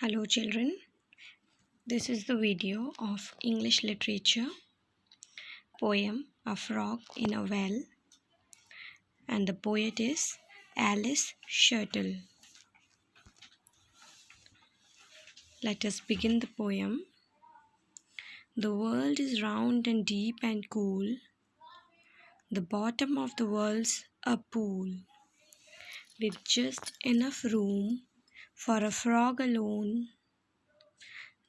Hello children, this is the video of English literature poem A Frog in a Well, and the poet is Alice Shirtle. Let us begin the poem. The world is round and deep and cool. The bottom of the world's a pool, with just enough room for a frog alone.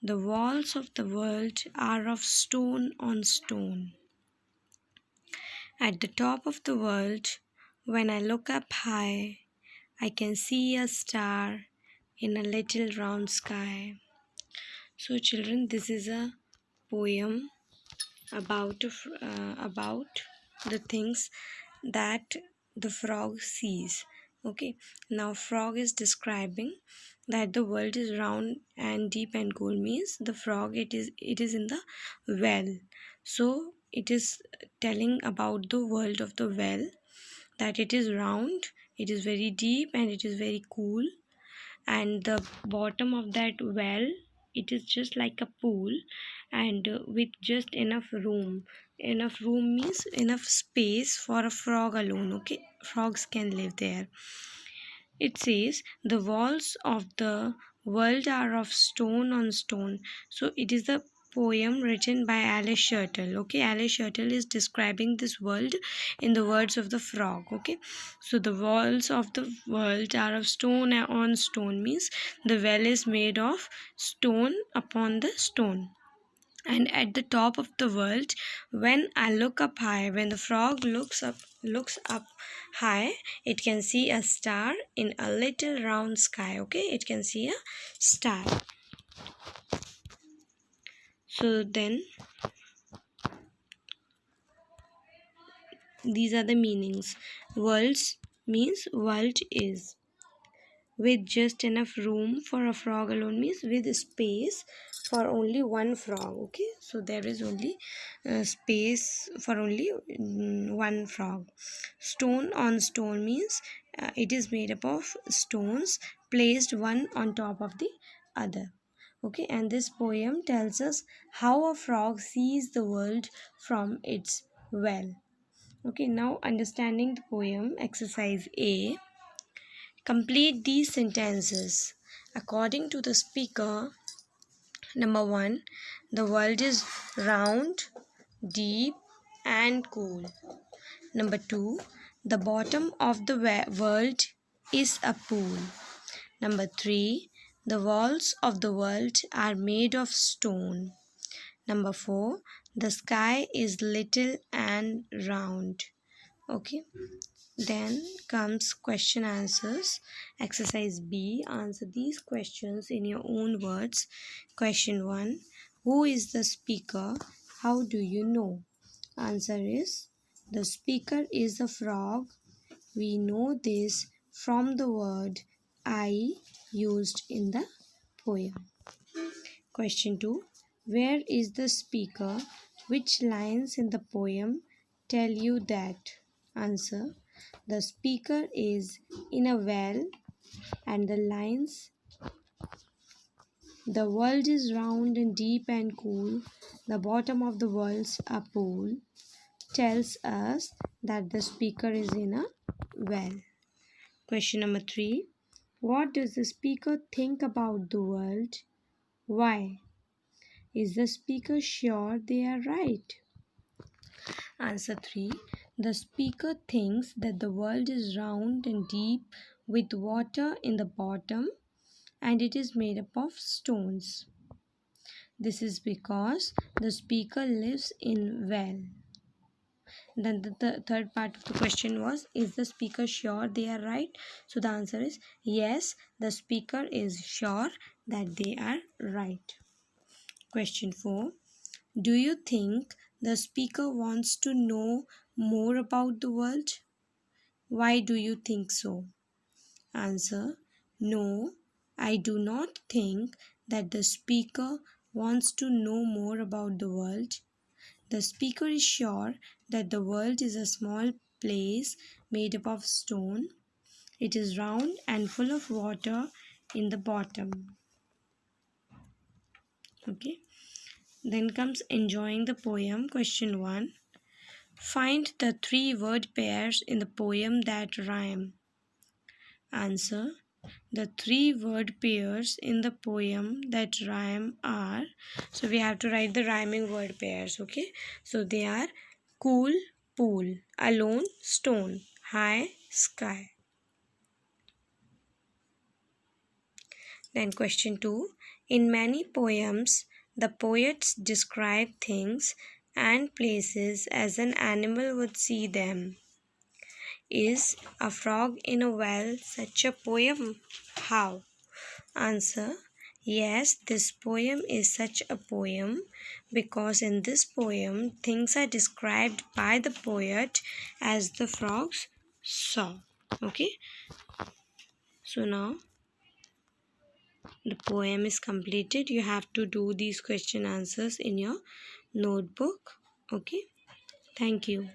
The walls of the world are of stone on stone. At the top of the world, when I look up high, I can see a star in a little round sky. So, children, this is a poem about the things that the frog sees. Okay, now frog is describing that the world is round and deep and cool, means the frog it is in the well. So it is telling about the world of the well, that it is round, it is very deep, and it is very cool. And the bottom of that well, it is just like a pool, and with just enough room means enough space for a frog alone. Okay, frogs can live there. It says the walls of the world are of stone on stone. So it is the poem written by Alice Shirtle. Okay, Alice Shirtle is describing this world in the words of the frog. Okay, so the walls of the world are of stone on stone, means the well is made of stone upon the stone. And at the top of the world, when I look up high, when the frog looks up high, it can see a star in a little round sky. Okay, it can see a star. So then these are the meanings. Worlds means world is with just enough room for a frog alone, means with space for only one frog. Okay, so there is only space for only one frog. Stone on stone means it is made up of stones placed one on top of the other. Okay, and this poem tells us how a frog sees the world from its well. Okay, now understanding the poem, exercise A. Complete these sentences according to the speaker. Number 1, the world is round, deep, and cool. Number 2, the bottom of the world is a pool. Number 3, the walls of the world are made of stone. Number 4, the sky is little and round. Okay. Then comes question answers. Exercise B. Answer these questions in your own words. Question 1. Who is the speaker? How do you know? Answer is, the speaker is a frog. We know this from the word I used in the poem. Question 2. Where is the speaker? Which lines in the poem tell you that? Answer. The speaker is in a well, and the lines, the world is round and deep and cool, the bottom of the world's a pool, tells us that the speaker is in a well. Question number 3. What does the speaker think about the world? Why? Is the speaker sure they are right? Answer 3. The speaker thinks that the world is round and deep with water in the bottom, and it is made up of stones. This is because the speaker lives in well. Then the third part of the question was, is the speaker sure they are right? So the answer is yes, the speaker is sure that they are right. Question 4. Do you think the speaker wants to know more about the world? Why do you think so? Answer. No, I do not think that the speaker wants to know more about the world. The speaker is sure that the world is a small place made up of stone. It is round and full of water in the bottom. Okay. Then comes enjoying the poem. Question 1. Find the three word pairs in the poem that rhyme. Answer. The three word pairs in the poem that rhyme are, so we have to write the rhyming word pairs, okay? So they are cool, pool, alone, stone, high, sky. Then question 2. In many poems, the poets describe things and places as an animal would see them. Is a frog in a well such a poem? How? Answer. Yes, this poem is such a poem because in this poem things are described by the poet as the frogs saw. Okay, so now the poem is completed. You have to do these question answers in your notebook. Okay, thank you.